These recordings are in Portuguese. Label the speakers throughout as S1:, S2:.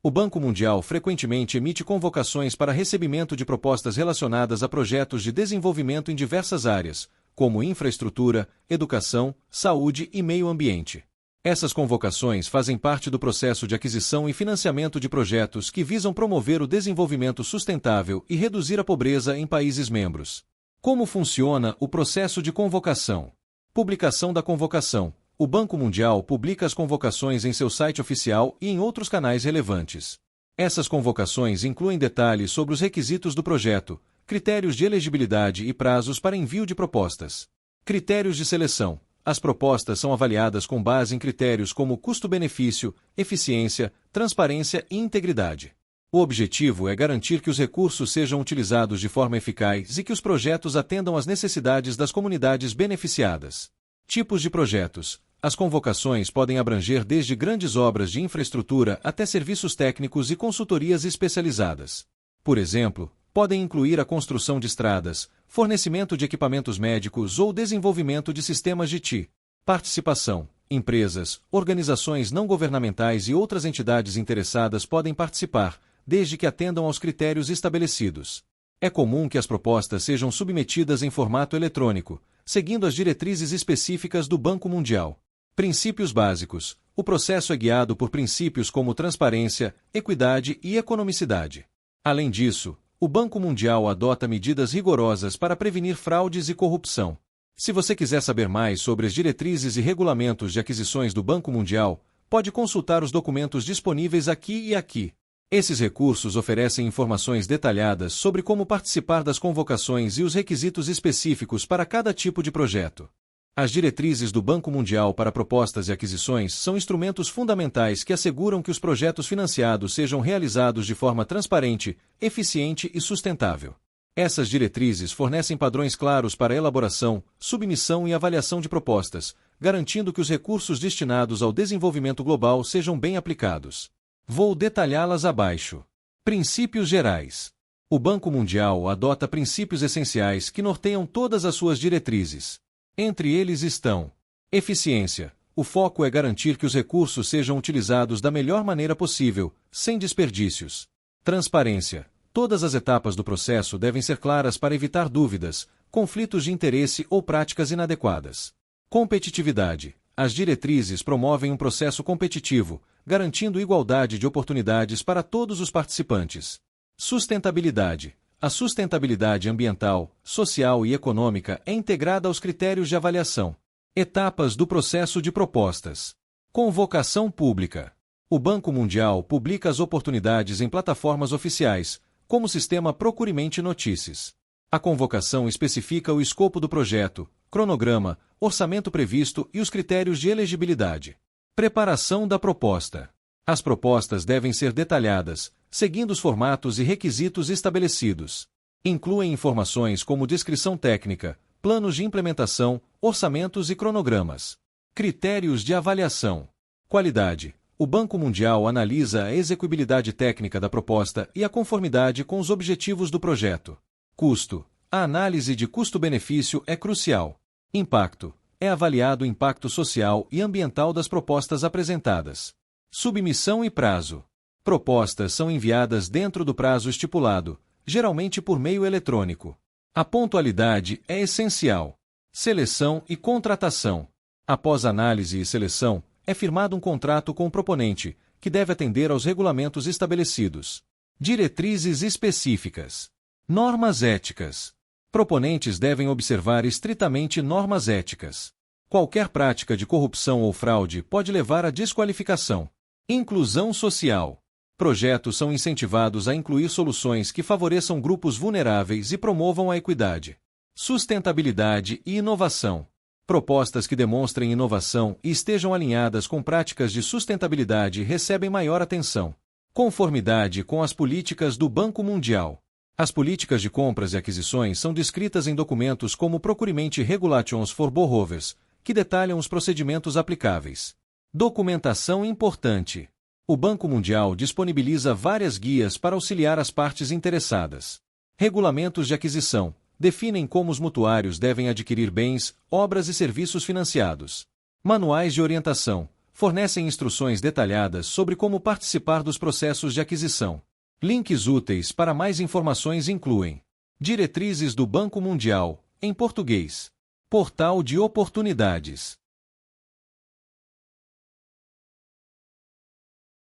S1: O Banco Mundial frequentemente emite convocações para recebimento de propostas relacionadas a projetos de desenvolvimento em diversas áreas, como infraestrutura, educação, saúde e meio ambiente. Essas convocações fazem parte do processo de aquisição e financiamento de projetos que visam promover o desenvolvimento sustentável e reduzir a pobreza em países membros. Como funciona o processo de convocação? Publicação da convocação. O Banco Mundial publica as convocações em seu site oficial e em outros canais relevantes. Essas convocações incluem detalhes sobre os requisitos do projeto, critérios de elegibilidade e prazos para envio de propostas. Critérios de seleção. As propostas são avaliadas com base em critérios como custo-benefício, eficiência, transparência e integridade. O objetivo é garantir que os recursos sejam utilizados de forma eficaz e que os projetos atendam às necessidades das comunidades beneficiadas. Tipos de projetos. As convocações podem abranger desde grandes obras de infraestrutura até serviços técnicos e consultorias especializadas. Por exemplo, podem incluir a construção de estradas, fornecimento de equipamentos médicos ou desenvolvimento de sistemas de TI. Participação. Empresas, organizações não governamentais e outras entidades interessadas podem participar, desde que atendam aos critérios estabelecidos. É comum que as propostas sejam submetidas em formato eletrônico, seguindo as diretrizes específicas do Banco Mundial. Princípios básicos. O processo é guiado por princípios como transparência, equidade e economicidade. Além disso, o Banco Mundial adota medidas rigorosas para prevenir fraudes e corrupção. Se você quiser saber mais sobre as diretrizes e regulamentos de aquisições do Banco Mundial, pode consultar os documentos disponíveis aqui e aqui. Esses recursos oferecem informações detalhadas sobre como participar das convocações e os requisitos específicos para cada tipo de projeto. As diretrizes do Banco Mundial para propostas e aquisições são instrumentos fundamentais que asseguram que os projetos financiados sejam realizados de forma transparente, eficiente e sustentável. Essas diretrizes fornecem padrões claros para a elaboração, submissão e avaliação de propostas, garantindo que os recursos destinados ao desenvolvimento global sejam bem aplicados. Vou detalhá-las abaixo. Princípios gerais. O Banco Mundial adota princípios essenciais que norteiam todas as suas diretrizes. Entre eles estão: eficiência. O foco é garantir que os recursos sejam utilizados da melhor maneira possível, sem desperdícios. Transparência. Todas as etapas do processo devem ser claras para evitar dúvidas, conflitos de interesse ou práticas inadequadas. Competitividade. As diretrizes promovem um processo competitivo, garantindo igualdade de oportunidades para todos os participantes. Sustentabilidade. A sustentabilidade ambiental, social e econômica é integrada aos critérios de avaliação. Etapas do processo de propostas. Convocação pública. O Banco Mundial publica as oportunidades em plataformas oficiais, como o sistema Procurimente Notícias. A convocação especifica o escopo do projeto, cronograma, orçamento previsto e os critérios de elegibilidade. Preparação da proposta. As propostas devem ser detalhadas, seguindo os formatos e requisitos estabelecidos. Incluem informações como descrição técnica, planos de implementação, orçamentos e cronogramas. Critérios de avaliação. Qualidade. O Banco Mundial analisa a execuibilidade técnica da proposta e a conformidade com os objetivos do projeto. Custo. A análise de custo-benefício é crucial. Impacto. É avaliado o impacto social e ambiental das propostas apresentadas. Submissão e prazo. Propostas são enviadas dentro do prazo estipulado, geralmente por meio eletrônico. A pontualidade é essencial. Seleção e contratação. Após análise e seleção, é firmado um contrato com o proponente, que deve atender aos regulamentos estabelecidos. Diretrizes específicas. Normas éticas. Proponentes devem observar estritamente normas éticas. Qualquer prática de corrupção ou fraude pode levar à desqualificação. Inclusão social. Projetos são incentivados a incluir soluções que favoreçam grupos vulneráveis e promovam a equidade. Sustentabilidade e inovação. Propostas que demonstrem inovação e estejam alinhadas com práticas de sustentabilidade recebem maior atenção. Conformidade com as políticas do Banco Mundial. As políticas de compras e aquisições são descritas em documentos como Procurement Regulations for Borrowers, que detalham os procedimentos aplicáveis. Documentação importante. O Banco Mundial disponibiliza várias guias para auxiliar as partes interessadas. Regulamentos de aquisição. Definem como os mutuários devem adquirir bens, obras e serviços financiados. Manuais de orientação. fornecem instruções detalhadas sobre como participar dos processos de aquisição. Links úteis para mais informações incluem: Diretrizes do Banco Mundial, em português. Portal de oportunidades.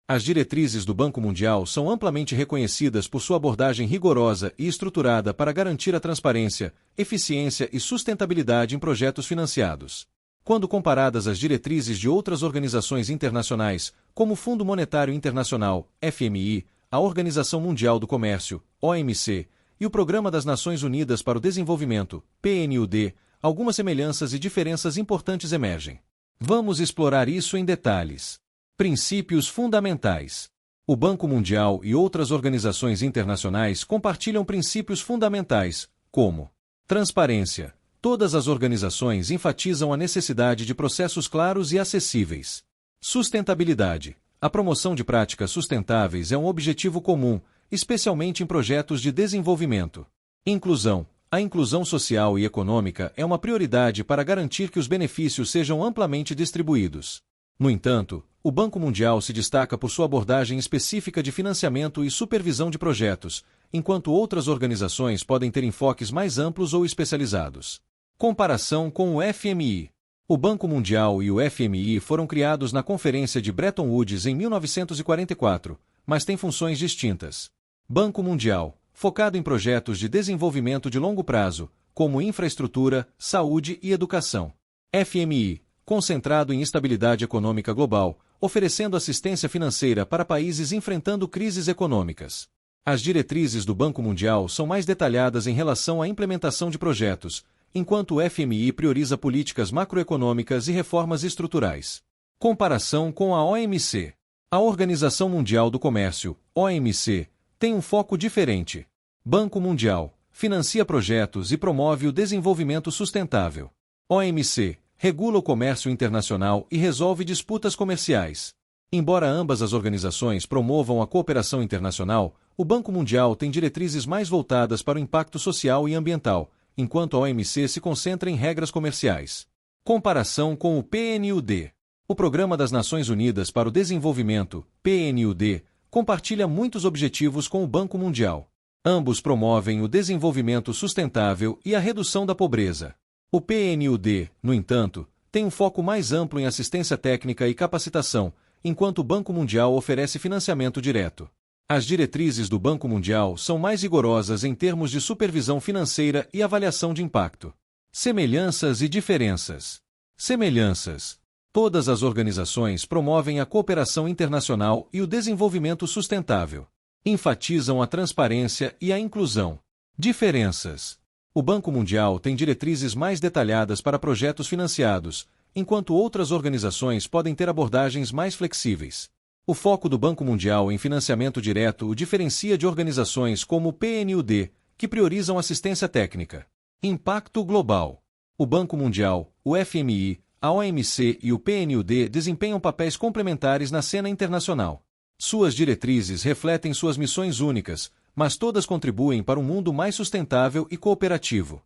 S1: As diretrizes do Banco Mundial são amplamente reconhecidas por sua abordagem rigorosa e estruturada para garantir a transparência, eficiência e sustentabilidade em projetos financiados. Quando comparadas às diretrizes de outras organizações internacionais, como o Fundo Monetário Internacional, FMI, a Organização Mundial do Comércio, OMC, e o Programa das Nações Unidas para o Desenvolvimento, PNUD, algumas semelhanças e diferenças importantes emergem. Vamos explorar isso em detalhes. Princípios fundamentais. O Banco Mundial e outras organizações internacionais compartilham princípios fundamentais, como transparência. Todas as organizações enfatizam a necessidade de processos claros e acessíveis. Sustentabilidade. A promoção de práticas sustentáveis é um objetivo comum, especialmente em projetos de desenvolvimento. Inclusão. A inclusão social e econômica é uma prioridade para garantir que os benefícios sejam amplamente distribuídos. No entanto, o Banco Mundial se destaca por sua abordagem específica de financiamento e supervisão de projetos, enquanto outras organizações podem ter enfoques mais amplos ou especializados. Comparação com o FMI. O Banco Mundial e o FMI foram criados na Conferência de Bretton Woods em 1944, mas têm funções distintas. Banco Mundial, focado em projetos de desenvolvimento de longo prazo, como infraestrutura, saúde e educação. FMI, concentrado em estabilidade econômica global, oferecendo assistência financeira para países enfrentando crises econômicas. As diretrizes do Banco Mundial são mais detalhadas em relação à implementação de projetos, enquanto o FMI prioriza políticas macroeconômicas e reformas estruturais. Comparação com a OMC. A Organização Mundial do Comércio, OMC, tem um foco diferente. Banco Mundial financia projetos e promove o desenvolvimento sustentável. OMC regula o comércio internacional e resolve disputas comerciais. Embora ambas as organizações promovam a cooperação internacional, o Banco Mundial tem diretrizes mais voltadas para o impacto social e ambiental, enquanto a OMC se concentra em regras comerciais. Comparação com o PNUD. O Programa das Nações Unidas para o Desenvolvimento, PNUD, compartilha muitos objetivos com o Banco Mundial. Ambos promovem o desenvolvimento sustentável e a redução da pobreza. O PNUD, no entanto, tem um foco mais amplo em assistência técnica e capacitação, enquanto o Banco Mundial oferece financiamento direto. As diretrizes do Banco Mundial são mais rigorosas em termos de supervisão financeira e avaliação de impacto. Semelhanças e diferenças. Semelhanças. Todas as organizações promovem a cooperação internacional e o desenvolvimento sustentável. Enfatizam a transparência e a inclusão. Diferenças. O Banco Mundial tem diretrizes mais detalhadas para projetos financiados, enquanto outras organizações podem ter abordagens mais flexíveis. O foco do Banco Mundial em financiamento direto o diferencia de organizações como o PNUD, que priorizam assistência técnica. Impacto global. O Banco Mundial, o FMI, a OMC e o PNUD desempenham papéis complementares na cena internacional. Suas diretrizes refletem suas missões únicas, mas todas contribuem para um mundo mais sustentável e cooperativo.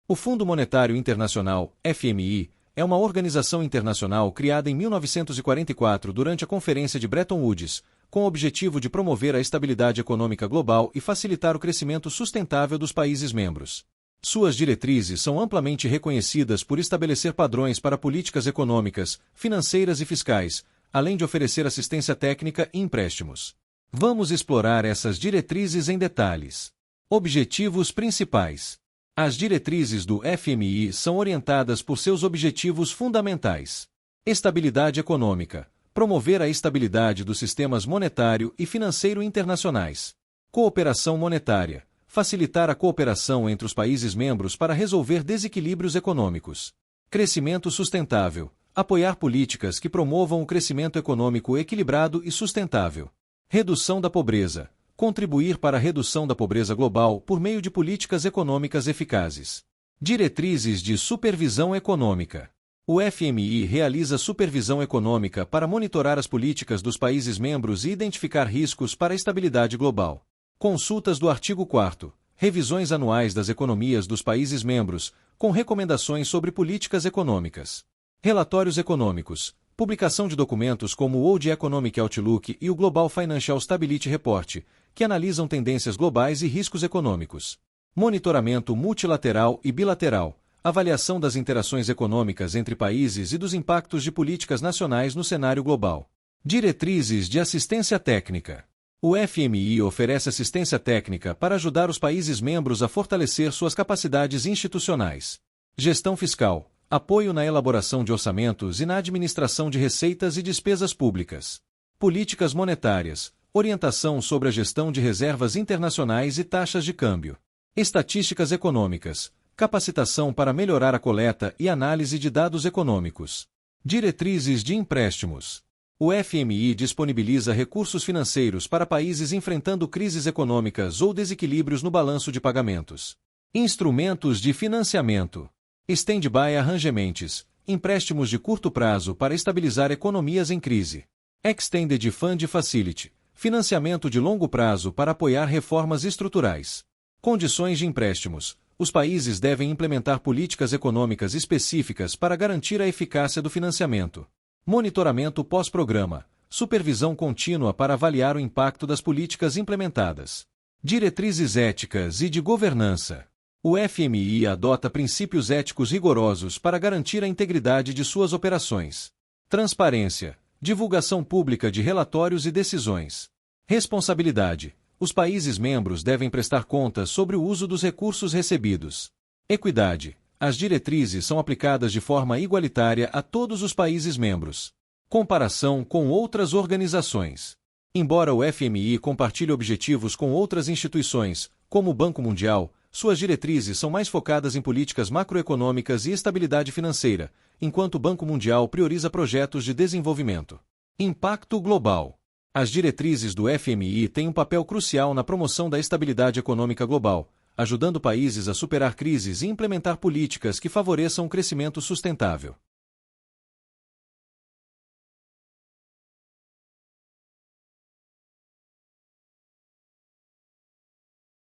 S1: O Fundo Monetário Internacional, FMI, é uma organização internacional criada em 1944 durante a Conferência de Bretton Woods, com o objetivo de promover a estabilidade econômica global e facilitar o crescimento sustentável dos países membros. Suas diretrizes são amplamente reconhecidas por estabelecer padrões para políticas econômicas, financeiras e fiscais, além de oferecer assistência técnica e empréstimos. Vamos explorar essas diretrizes em detalhes. Objetivos principais. As diretrizes do FMI são orientadas por seus objetivos fundamentais. Estabilidade econômica. Promover a estabilidade dos sistemas monetário e financeiro internacionais. Cooperação monetária. Facilitar a cooperação entre os países membros para resolver desequilíbrios econômicos. Crescimento sustentável. Apoiar políticas que promovam o crescimento econômico equilibrado e sustentável. Redução da pobreza. Contribuir para a redução da pobreza global por meio de políticas econômicas eficazes. Diretrizes de supervisão econômica. O FMI realiza supervisão econômica para monitorar as políticas dos países membros e identificar riscos para a estabilidade global. Consultas do artigo 4º. Revisões anuais das economias dos países membros, com recomendações sobre políticas econômicas. Relatórios econômicos. Publicação de documentos como o World Economic Outlook e o Global Financial Stability Report, que analisam tendências globais e riscos econômicos. Monitoramento multilateral e bilateral. Avaliação das interações econômicas entre países e dos impactos de políticas nacionais no cenário global. Diretrizes de assistência técnica. O FMI oferece assistência técnica para ajudar os países membros a fortalecer suas capacidades institucionais. Gestão fiscal. Apoio na elaboração de orçamentos e na administração de receitas e despesas públicas. Políticas monetárias. Orientação sobre a gestão de reservas internacionais e taxas de câmbio. Estatísticas econômicas. Capacitação para melhorar a coleta e análise de dados econômicos. Diretrizes de empréstimos. O FMI disponibiliza recursos financeiros para países enfrentando crises econômicas ou desequilíbrios no balanço de pagamentos. Instrumentos de financiamento. Stand-by arrangements. Empréstimos de curto prazo para estabilizar economias em crise. Extended Fund Facility. Financiamento de longo prazo para apoiar reformas estruturais. Condições de empréstimos. Os países devem implementar políticas econômicas específicas para garantir a eficácia do financiamento. Monitoramento pós-programa. Supervisão contínua para avaliar o impacto das políticas implementadas. Diretrizes éticas e de governança. O FMI adota princípios éticos rigorosos para garantir a integridade de suas operações. Transparência. Divulgação pública de relatórios e decisões. Responsabilidade. Os países membros devem prestar contas sobre o uso dos recursos recebidos. Equidade. As diretrizes são aplicadas de forma igualitária a todos os países membros. Comparação com outras organizações. Embora o FMI compartilhe objetivos com outras instituições, como o Banco Mundial, suas diretrizes são mais focadas em políticas macroeconômicas e estabilidade financeira, enquanto o Banco Mundial prioriza projetos de desenvolvimento. Impacto global. As diretrizes do FMI têm um papel crucial na promoção da estabilidade econômica global, ajudando países a superar crises e implementar políticas que favoreçam o crescimento sustentável.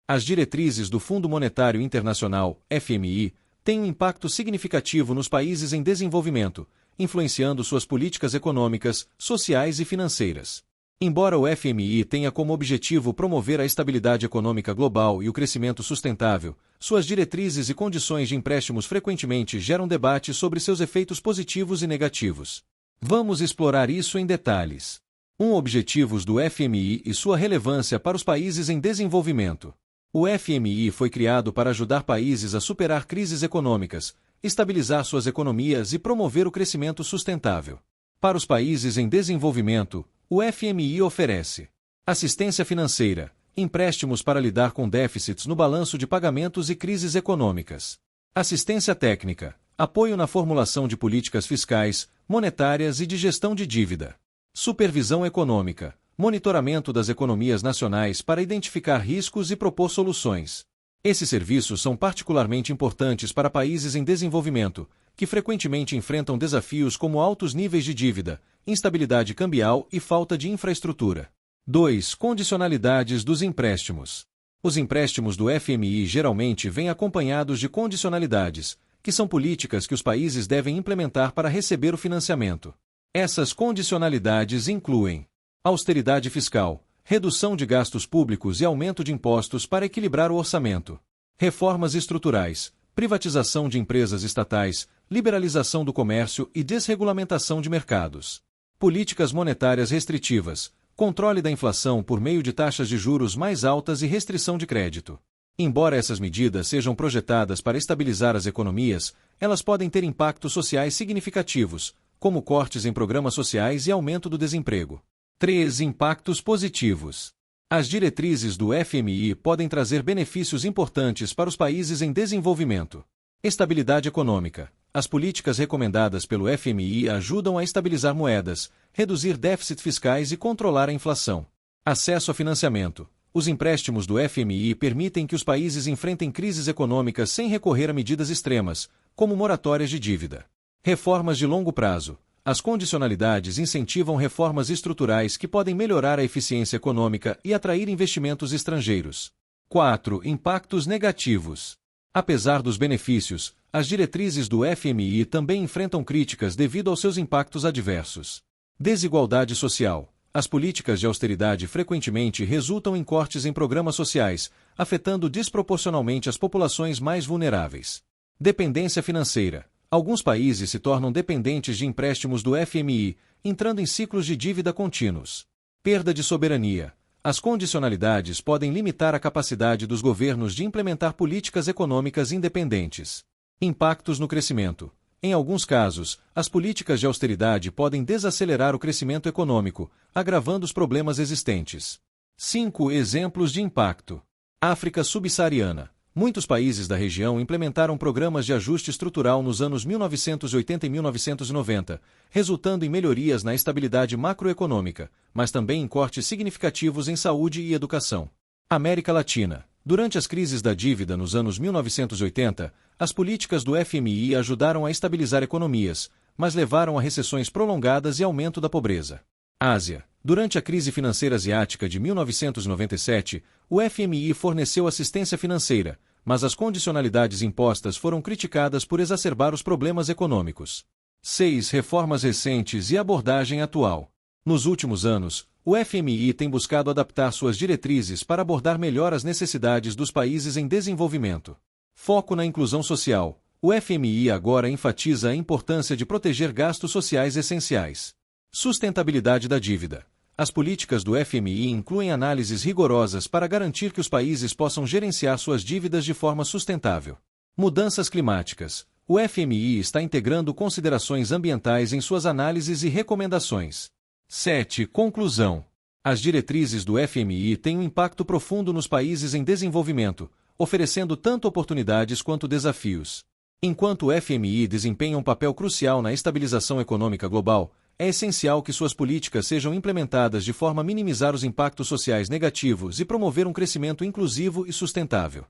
S1: As diretrizes do Fundo Monetário Internacional, FMI, têm um impacto significativo nos países em desenvolvimento, influenciando suas políticas econômicas, sociais e financeiras. Embora o FMI tenha como objetivo promover a estabilidade econômica global e o crescimento sustentável, suas diretrizes e condições de empréstimos frequentemente geram debate sobre seus efeitos positivos e negativos. Vamos explorar isso em detalhes. Objetivos do FMI e sua relevância para os países em desenvolvimento. O FMI foi criado para ajudar países a superar crises econômicas, estabilizar suas economias e promover o crescimento sustentável. Para os países em desenvolvimento, o FMI oferece assistência financeira, empréstimos para lidar com déficits no balanço de pagamentos e crises econômicas. Assistência técnica, apoio na formulação de políticas fiscais, monetárias e de gestão de dívida. Supervisão econômica, monitoramento das economias nacionais para identificar riscos e propor soluções. Esses serviços são particularmente importantes para países em desenvolvimento, que frequentemente enfrentam desafios como altos níveis de dívida, instabilidade cambial e falta de infraestrutura. 2. Condicionalidades dos empréstimos. Os empréstimos do FMI geralmente vêm acompanhados de condicionalidades, que são políticas que os países devem implementar para receber o financiamento. Essas condicionalidades incluem austeridade fiscal, redução de gastos públicos e aumento de impostos para equilibrar o orçamento. Reformas estruturais, privatização de empresas estatais, liberalização do comércio e desregulamentação de mercados. Políticas monetárias restritivas, controle da inflação por meio de taxas de juros mais altas e restrição de crédito. Embora essas medidas sejam projetadas para estabilizar as economias, elas podem ter impactos sociais significativos, como cortes em programas sociais e aumento do desemprego. 3. Impactos positivos. As diretrizes do FMI podem trazer benefícios importantes para os países em desenvolvimento. Estabilidade econômica. As políticas recomendadas pelo FMI ajudam a estabilizar moedas, reduzir déficits fiscais e controlar a inflação. Acesso a financiamento. Os empréstimos do FMI permitem que os países enfrentem crises econômicas sem recorrer a medidas extremas, como moratórias de dívida. Reformas de longo prazo. As condicionalidades incentivam reformas estruturais que podem melhorar a eficiência econômica e atrair investimentos estrangeiros. 4. Impactos negativos. Apesar dos benefícios, as diretrizes do FMI também enfrentam críticas devido aos seus impactos adversos. Desigualdade social. As políticas de austeridade frequentemente resultam em cortes em programas sociais, afetando desproporcionalmente as populações mais vulneráveis. Dependência financeira. Alguns países se tornam dependentes de empréstimos do FMI, entrando em ciclos de dívida contínuos. Perda de soberania. As condicionalidades podem limitar a capacidade dos governos de implementar políticas econômicas independentes. Impactos no crescimento. Em alguns casos, as políticas de austeridade podem desacelerar o crescimento econômico, agravando os problemas existentes. 5 exemplos de impacto. África subsaariana. Muitos países da região implementaram programas de ajuste estrutural nos anos 1980 e 1990, resultando em melhorias na estabilidade macroeconômica, mas também em cortes significativos em saúde e educação. América Latina. Durante as crises da dívida nos anos 1980, as políticas do FMI ajudaram a estabilizar economias, mas levaram a recessões prolongadas e aumento da pobreza. Ásia. Durante a crise financeira asiática de 1997, o FMI forneceu assistência financeira, mas as condicionalidades impostas foram criticadas por exacerbar os problemas econômicos. 6. Reformas recentes e abordagem atual. Nos últimos anos, o FMI tem buscado adaptar suas diretrizes para abordar melhor as necessidades dos países em desenvolvimento. Foco na inclusão social. O FMI agora enfatiza a importância de proteger gastos sociais essenciais. Sustentabilidade da dívida. As políticas do FMI incluem análises rigorosas para garantir que os países possam gerenciar suas dívidas de forma sustentável. Mudanças climáticas. O FMI está integrando considerações ambientais em suas análises e recomendações. 7. Conclusão. As diretrizes do FMI têm um impacto profundo nos países em desenvolvimento, oferecendo tanto oportunidades quanto desafios. Enquanto o FMI desempenha um papel crucial na estabilização econômica global, é essencial que suas políticas sejam implementadas de forma a minimizar os impactos sociais negativos e promover um crescimento inclusivo e sustentável.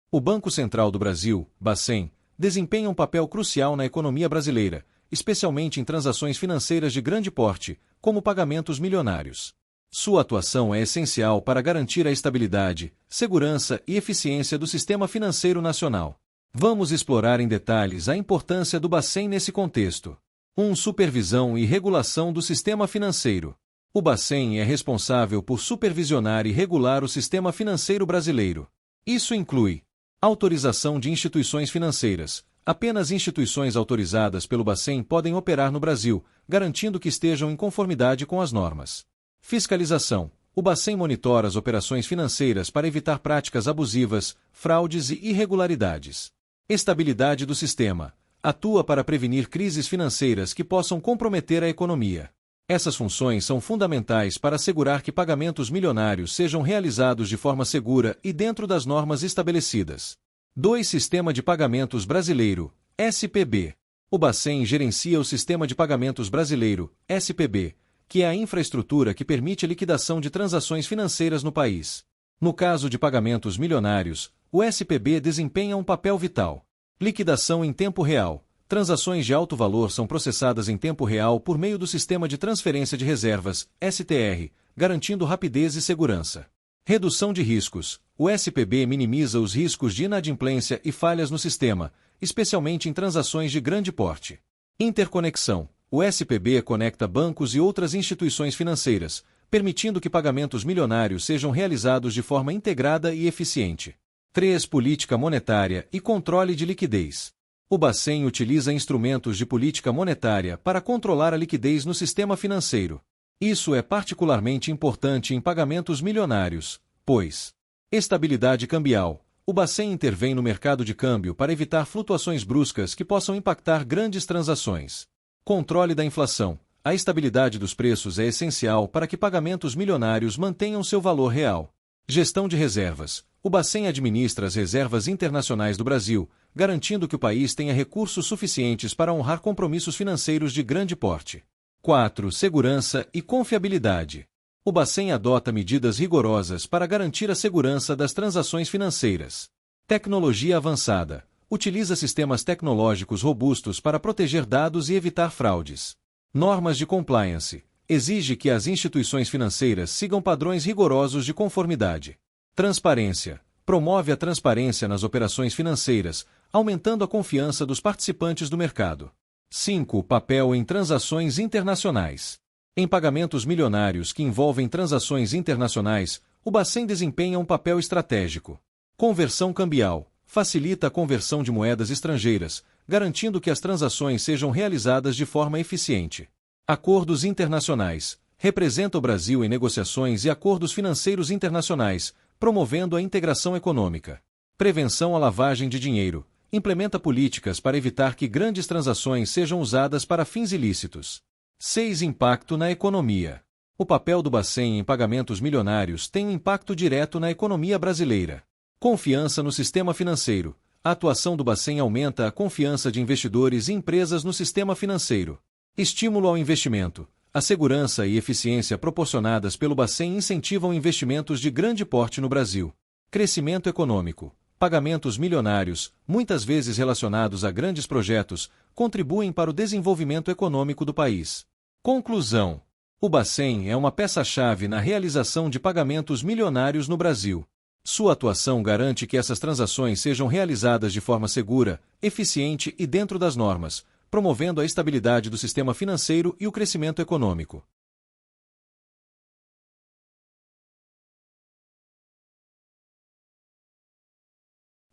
S1: O Banco Central do Brasil, Bacen, desempenha um papel crucial na economia brasileira, especialmente em transações financeiras de grande porte, como pagamentos milionários. Sua atuação é essencial para garantir a estabilidade, segurança e eficiência do sistema financeiro nacional. Vamos explorar em detalhes a importância do Bacen nesse contexto. 1. Supervisão e regulação do sistema financeiro. O Bacen é responsável por supervisionar e regular o sistema financeiro brasileiro. Isso inclui autorização de instituições financeiras. Apenas instituições autorizadas pelo Bacen podem operar no Brasil, garantindo que estejam em conformidade com as normas. Fiscalização. O Bacen monitora as operações financeiras para evitar práticas abusivas, fraudes e irregularidades. Estabilidade do sistema. Atua para prevenir crises financeiras que possam comprometer a economia. Essas funções são fundamentais para assegurar que pagamentos milionários sejam realizados de forma segura e dentro das normas estabelecidas. 2. Sistema de Pagamentos Brasileiro, SPB. O Bacen gerencia o Sistema de Pagamentos Brasileiro, SPB, que é a infraestrutura que permite a liquidação de transações financeiras no país. No caso de pagamentos milionários, o SPB desempenha um papel vital. Liquidação em tempo real. Transações de alto valor são processadas em tempo real por meio do Sistema de Transferência de Reservas, STR, garantindo rapidez e segurança. Redução de riscos. O SPB minimiza os riscos de inadimplência e falhas no sistema, especialmente em transações de grande porte. Interconexão. O SPB conecta bancos e outras instituições financeiras, permitindo que pagamentos milionários sejam realizados de forma integrada e eficiente. 3. Política monetária e controle de liquidez. O Bacen utiliza instrumentos de política monetária para controlar a liquidez no sistema financeiro. Isso é particularmente importante em pagamentos milionários, pois estabilidade cambial. O Bacen intervém no mercado de câmbio para evitar flutuações bruscas que possam impactar grandes transações. Controle da inflação. A estabilidade dos preços é essencial para que pagamentos milionários mantenham seu valor real. Gestão de reservas. O Bacen administra as reservas internacionais do Brasil, garantindo que o país tenha recursos suficientes para honrar compromissos financeiros de grande porte. 4. Segurança e confiabilidade. O Bacen adota medidas rigorosas para garantir a segurança das transações financeiras. Tecnologia avançada. Utiliza sistemas tecnológicos robustos para proteger dados e evitar fraudes. Normas de compliance. Exige que as instituições financeiras sigam padrões rigorosos de conformidade. Transparência. Promove a transparência nas operações financeiras, aumentando a confiança dos participantes do mercado. 5. Papel em transações internacionais. Em pagamentos milionários que envolvem transações internacionais, o Bacen desempenha um papel estratégico. Conversão cambial. Facilita a conversão de moedas estrangeiras, garantindo que as transações sejam realizadas de forma eficiente. Acordos internacionais. Representa o Brasil em negociações e acordos financeiros internacionais, promovendo a integração econômica. Prevenção à lavagem de dinheiro. Implementa políticas para evitar que grandes transações sejam usadas para fins ilícitos. 6. Impacto na economia. O papel do Bacen em pagamentos milionários tem um impacto direto na economia brasileira. Confiança no sistema financeiro. A atuação do Bacen aumenta a confiança de investidores e empresas no sistema financeiro. Estímulo ao investimento. A segurança e eficiência proporcionadas pelo Bacen incentivam investimentos de grande porte no Brasil. Crescimento econômico. Pagamentos milionários, muitas vezes relacionados a grandes projetos, contribuem para o desenvolvimento econômico do país. Conclusão. O Bacen é uma peça-chave na realização de pagamentos milionários no Brasil. Sua atuação garante que essas transações sejam realizadas de forma segura, eficiente e dentro das normas, promovendo a estabilidade do sistema financeiro e o crescimento econômico.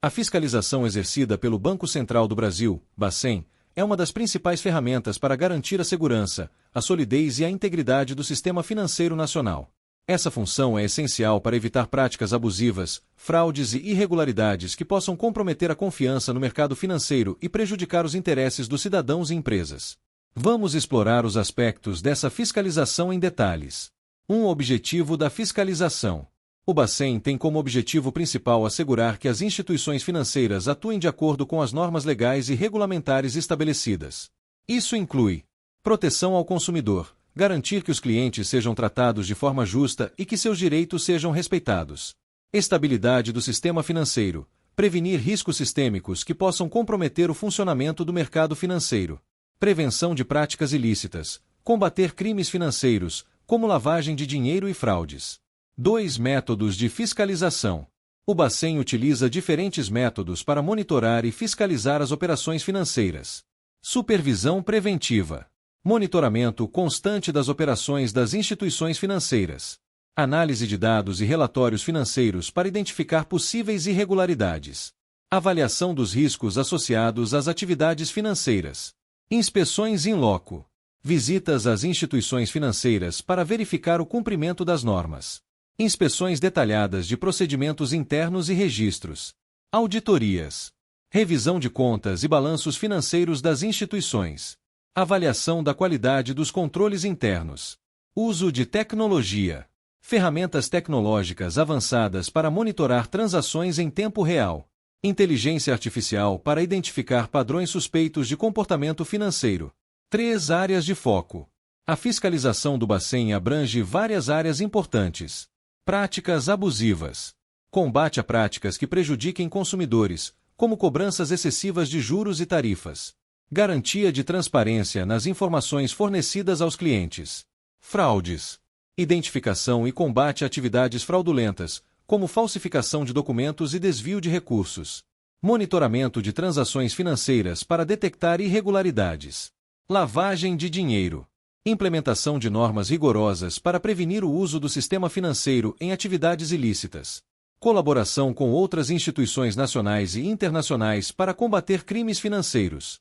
S1: A fiscalização exercida pelo Banco Central do Brasil, Bacen, é uma das principais ferramentas para garantir a segurança, a solidez e a integridade do sistema financeiro nacional. Essa função é essencial para evitar práticas abusivas, fraudes e irregularidades que possam comprometer a confiança no mercado financeiro e prejudicar os interesses dos cidadãos e empresas. Vamos explorar os aspectos dessa fiscalização em detalhes. Objetivo da fiscalização. O Bacen tem como objetivo principal assegurar que as instituições financeiras atuem de acordo com as normas legais e regulamentares estabelecidas. Isso inclui proteção ao consumidor, garantir que os clientes sejam tratados de forma justa e que seus direitos sejam respeitados. Estabilidade do sistema financeiro, prevenir riscos sistêmicos que possam comprometer o funcionamento do mercado financeiro. Prevenção de práticas ilícitas, combater crimes financeiros, como lavagem de dinheiro e fraudes. 2. Métodos de fiscalização. O Bacen utiliza diferentes métodos para monitorar e fiscalizar as operações financeiras. Supervisão preventiva. Monitoramento constante das operações das instituições financeiras. Análise de dados e relatórios financeiros para identificar possíveis irregularidades. Avaliação dos riscos associados às atividades financeiras. Inspeções in loco. Visitas às instituições financeiras para verificar o cumprimento das normas. Inspeções detalhadas de procedimentos internos e registros. Auditorias. Revisão de contas e balanços financeiros das instituições. Avaliação da qualidade dos controles internos. Uso de tecnologia. Ferramentas tecnológicas avançadas para monitorar transações em tempo real. Inteligência artificial para identificar padrões suspeitos de comportamento financeiro. 3 áreas de foco. A fiscalização do Bacen abrange várias áreas importantes. Práticas abusivas. Combate a práticas que prejudiquem consumidores, como cobranças excessivas de juros e tarifas. Garantia de transparência nas informações fornecidas aos clientes. Fraudes. Identificação e combate a atividades fraudulentas, como falsificação de documentos e desvio de recursos. Monitoramento de transações financeiras para detectar irregularidades. Lavagem de dinheiro. Implementação de normas rigorosas para prevenir o uso do sistema financeiro em atividades ilícitas. Colaboração com outras instituições nacionais e internacionais para combater crimes financeiros.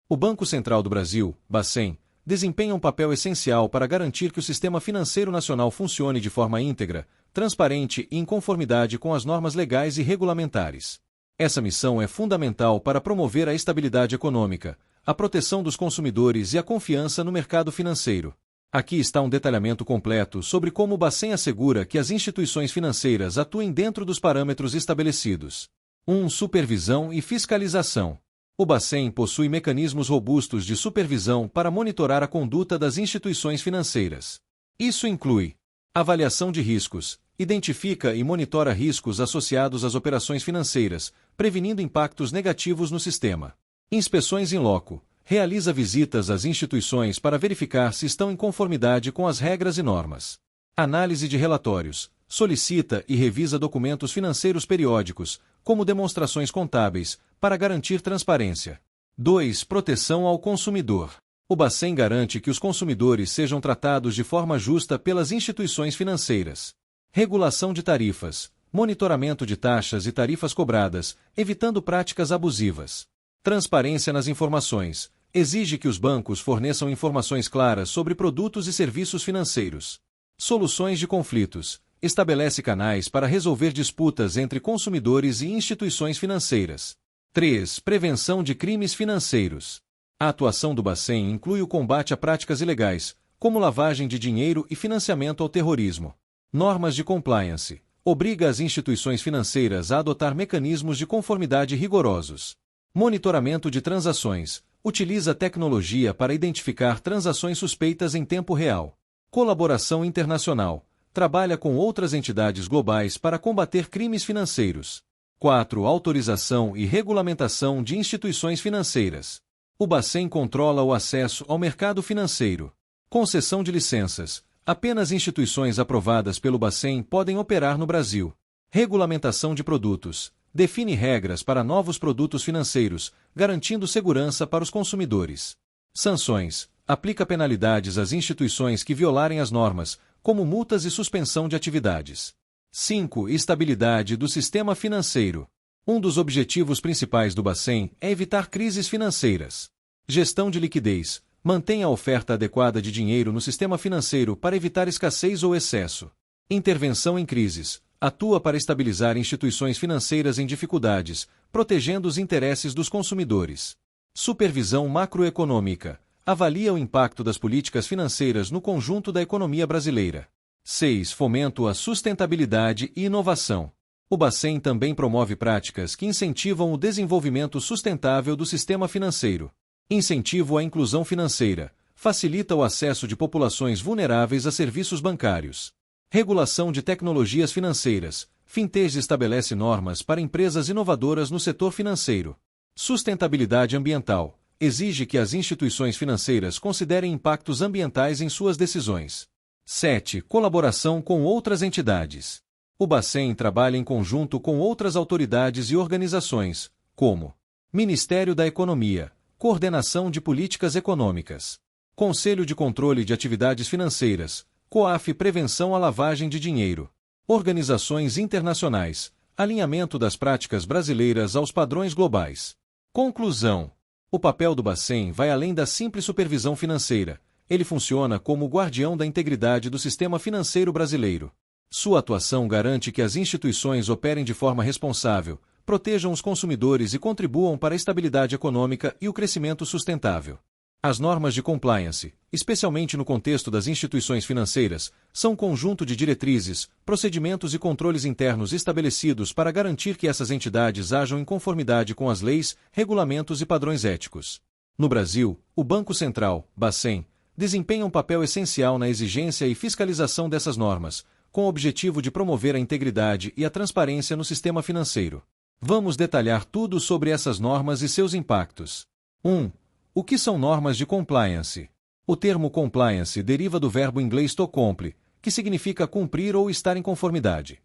S1: O Banco Central do Brasil, Bacen, desempenha um papel essencial para garantir que o sistema financeiro nacional funcione de forma íntegra, transparente e em conformidade com as normas legais e regulamentares. Essa missão é fundamental para promover a estabilidade econômica, a proteção dos consumidores e a confiança no mercado financeiro. Aqui está um detalhamento completo sobre como o Bacen assegura que as instituições financeiras atuem dentro dos parâmetros estabelecidos. 1. Supervisão e fiscalização. O Bacen possui mecanismos robustos de supervisão para monitorar a conduta das instituições financeiras. Isso inclui avaliação de riscos, identifica e monitora riscos associados às operações financeiras, prevenindo impactos negativos no sistema. Inspeções in loco. Realiza visitas às instituições para verificar se estão em conformidade com as regras e normas. Análise de relatórios. Solicita e revisa documentos financeiros periódicos, como demonstrações contábeis, para garantir transparência. 2. Proteção ao consumidor. O Bacen garante que os consumidores sejam tratados de forma justa pelas instituições financeiras. Regulação de tarifas, monitoramento de taxas e tarifas cobradas, evitando práticas abusivas. Transparência nas informações. Exige que os bancos forneçam informações claras sobre produtos e serviços financeiros. Soluções de conflitos. Estabelece canais para resolver disputas entre consumidores e instituições financeiras. 3. Prevenção de crimes financeiros. A atuação do Bacen inclui o combate a práticas ilegais, como lavagem de dinheiro e financiamento ao terrorismo. Normas de compliance. Obriga as instituições financeiras a adotar mecanismos de conformidade rigorosos. Monitoramento de transações. Utiliza tecnologia para identificar transações suspeitas em tempo real. Colaboração internacional. Trabalha com outras entidades globais para combater crimes financeiros. 4. Autorização e regulamentação de instituições financeiras. O Bacen controla o acesso ao mercado financeiro. Concessão de licenças. Apenas instituições aprovadas pelo Bacen podem operar no Brasil. Regulamentação de produtos. Define regras para novos produtos financeiros, garantindo segurança para os consumidores. Sanções. Aplica penalidades às instituições que violarem as normas, como multas e suspensão de atividades. 5. Estabilidade do sistema financeiro. Um dos objetivos principais do Bacen é evitar crises financeiras. Gestão de liquidez. Mantém a oferta adequada de dinheiro no sistema financeiro para evitar escassez ou excesso. Intervenção em crises. Atua para estabilizar instituições financeiras em dificuldades, protegendo os interesses dos consumidores. Supervisão macroeconômica. Avalia o impacto das políticas financeiras no conjunto da economia brasileira. 6. Fomento à sustentabilidade e inovação. O Bacen também promove práticas que incentivam o desenvolvimento sustentável do sistema financeiro. Incentivo à inclusão financeira. Facilita o acesso de populações vulneráveis a serviços bancários. Regulação de tecnologias financeiras. Fintech estabelece normas para empresas inovadoras no setor financeiro. Sustentabilidade ambiental. Exige que as instituições financeiras considerem impactos ambientais em suas decisões. 7. Colaboração com outras entidades. O Bacen trabalha em conjunto com outras autoridades e organizações, como Ministério da Economia, Coordenação de Políticas Econômicas, Conselho de Controle de Atividades Financeiras, COAF Prevenção à Lavagem de Dinheiro, Organizações Internacionais, Alinhamento das Práticas Brasileiras aos Padrões Globais. Conclusão. O papel do Bacen vai além da simples supervisão financeira. Ele funciona como o guardião da integridade do sistema financeiro brasileiro. Sua atuação garante que as instituições operem de forma responsável, protejam os consumidores e contribuam para a estabilidade econômica e o crescimento sustentável. As normas de compliance, especialmente no contexto das instituições financeiras, são um conjunto de diretrizes, procedimentos e controles internos estabelecidos para garantir que essas entidades ajam em conformidade com as leis, regulamentos e padrões éticos. No Brasil, o Banco Central, Bacen, desempenha um papel essencial na exigência e fiscalização dessas normas, com o objetivo de promover a integridade e a transparência no sistema financeiro. Vamos detalhar tudo sobre essas normas e seus impactos. 1. O que são normas de compliance? O termo compliance deriva do verbo inglês to comply, que significa cumprir ou estar em conformidade.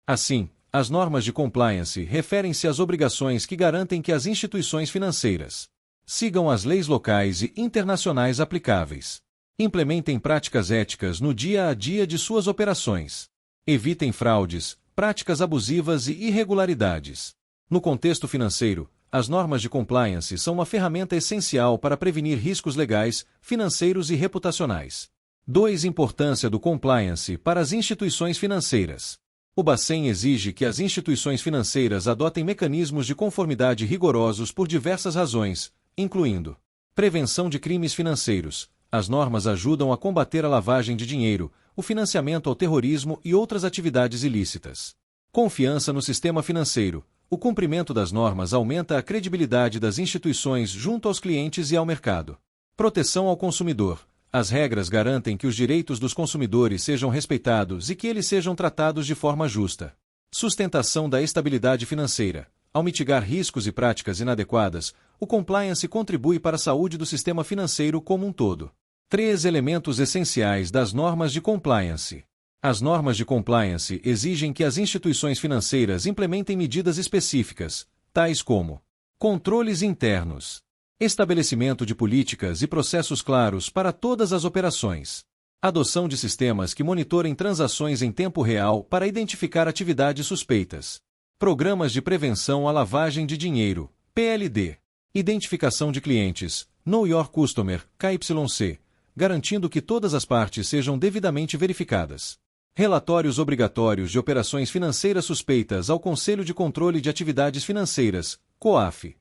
S1: Assim, as normas de compliance referem-se às obrigações que garantem que as instituições financeiras sigam as leis locais e internacionais aplicáveis. Implementem práticas éticas no dia a dia de suas operações. Evitem fraudes, práticas abusivas e irregularidades. No contexto financeiro, as normas de compliance são uma ferramenta essencial para prevenir riscos legais, financeiros e reputacionais. 2. Importância do compliance para as instituições financeiras. O Bacen exige que as instituições financeiras adotem mecanismos de conformidade rigorosos por diversas razões, incluindo prevenção de crimes financeiros. As normas ajudam a combater a lavagem de dinheiro, o financiamento ao terrorismo e outras atividades ilícitas. Confiança no sistema financeiro. O cumprimento das normas aumenta a credibilidade das instituições junto aos clientes e ao mercado. Proteção ao consumidor. As regras garantem que os direitos dos consumidores sejam respeitados e que eles sejam tratados de forma justa. Sustentação da estabilidade financeira. Ao mitigar riscos e práticas inadequadas, o compliance contribui para a saúde do sistema financeiro como um todo. 3 elementos essenciais das normas de compliance. As normas de compliance exigem que as instituições financeiras implementem medidas específicas, tais como controles internos, estabelecimento de políticas e processos claros para todas as operações, adoção de sistemas que monitorem transações em tempo real para identificar atividades suspeitas, programas de prevenção à lavagem de dinheiro, PLD, identificação de clientes, Know Your Customer, KYC, garantindo que todas as partes sejam devidamente verificadas. Relatórios obrigatórios de operações financeiras suspeitas ao Conselho de Controle de Atividades Financeiras, COAF.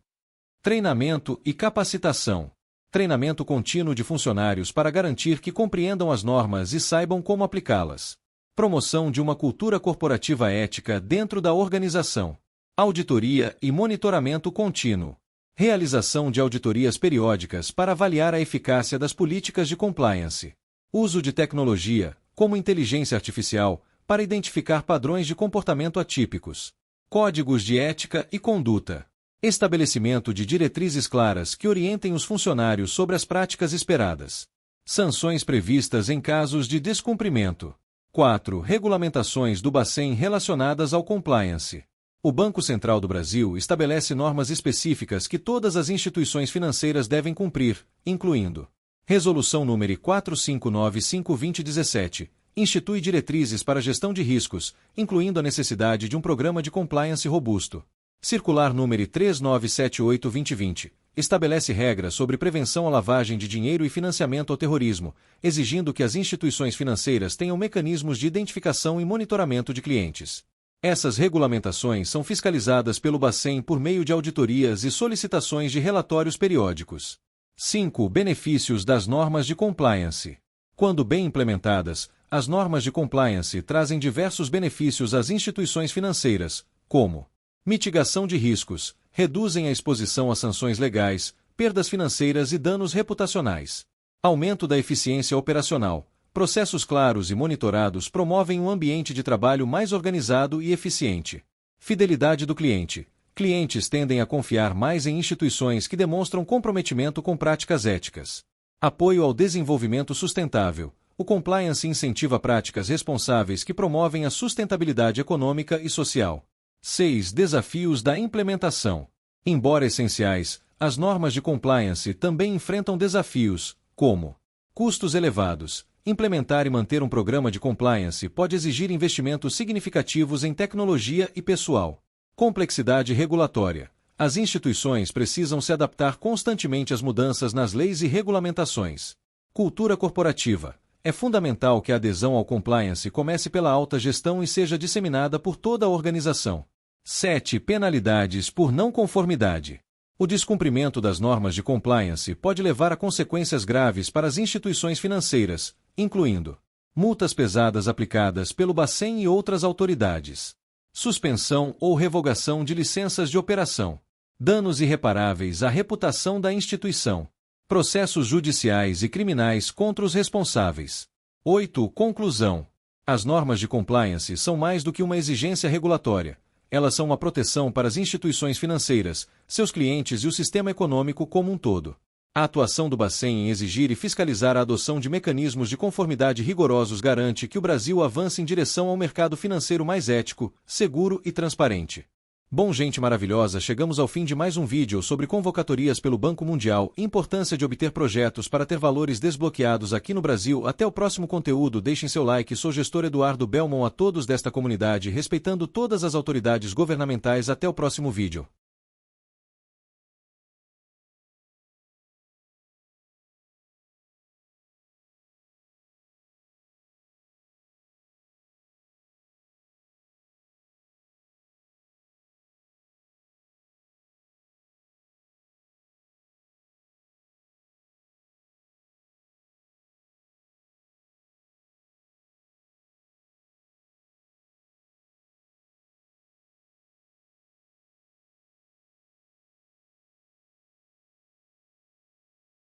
S1: Treinamento e capacitação. Treinamento contínuo de funcionários para garantir que compreendam as normas e saibam como aplicá-las. Promoção de uma cultura corporativa ética dentro da organização. Auditoria e monitoramento contínuo. Realização de auditorias periódicas para avaliar a eficácia das políticas de compliance. Uso de tecnologia, como inteligência artificial, para identificar padrões de comportamento atípicos. Códigos de ética e conduta. Estabelecimento de diretrizes claras que orientem os funcionários sobre as práticas esperadas. Sanções previstas em casos de descumprimento. 4. Regulamentações do Bacen relacionadas ao compliance. O Banco Central do Brasil estabelece normas específicas que todas as instituições financeiras devem cumprir, incluindo Resolução número 4595/2017, institui diretrizes para a gestão de riscos, incluindo a necessidade de um programa de compliance robusto. Circular número 3978/2020, estabelece regras sobre prevenção à lavagem de dinheiro e financiamento ao terrorismo, exigindo que as instituições financeiras tenham mecanismos de identificação e monitoramento de clientes. Essas regulamentações são fiscalizadas pelo Bacen por meio de auditorias e solicitações de relatórios periódicos. 5. Benefícios das normas de compliance. Quando bem implementadas, as normas de compliance trazem diversos benefícios às instituições financeiras, como mitigação de riscos, reduzem a exposição a sanções legais, perdas financeiras e danos reputacionais. Aumento da eficiência operacional. Processos claros e monitorados promovem um ambiente de trabalho mais organizado e eficiente. Fidelidade do cliente. Clientes tendem a confiar mais em instituições que demonstram comprometimento com práticas éticas. Apoio ao desenvolvimento sustentável. O compliance incentiva práticas responsáveis que promovem a sustentabilidade econômica e social. 6. Desafios da implementação. Embora essenciais, as normas de compliance também enfrentam desafios, como custos elevados. Implementar e manter um programa de compliance pode exigir investimentos significativos em tecnologia e pessoal. Complexidade regulatória. As instituições precisam se adaptar constantemente às mudanças nas leis e regulamentações. Cultura corporativa. É fundamental que a adesão ao compliance comece pela alta gestão e seja disseminada por toda a organização. 7. Penalidades por não conformidade. O descumprimento das normas de compliance pode levar a consequências graves para as instituições financeiras, incluindo multas pesadas aplicadas pelo Bacen e outras autoridades. Suspensão ou revogação de licenças de operação. Danos irreparáveis à reputação da instituição. Processos judiciais e criminais contra os responsáveis. 8. Conclusão. As normas de compliance são mais do que uma exigência regulatória. Elas são uma proteção para as instituições financeiras, seus clientes e o sistema econômico como um todo. A atuação do Bacen em exigir e fiscalizar a adoção de mecanismos de conformidade rigorosos garante que o Brasil avance em direção ao mercado financeiro mais ético, seguro e transparente. Bom, gente maravilhosa, chegamos ao fim de mais um vídeo sobre convocatorias pelo Banco Mundial, importância de obter projetos para ter valores desbloqueados aqui no Brasil. Até o próximo conteúdo, deixem seu like. Sou gestor Eduardo Belmont, a todos desta comunidade, respeitando todas as autoridades governamentais. Até o próximo vídeo.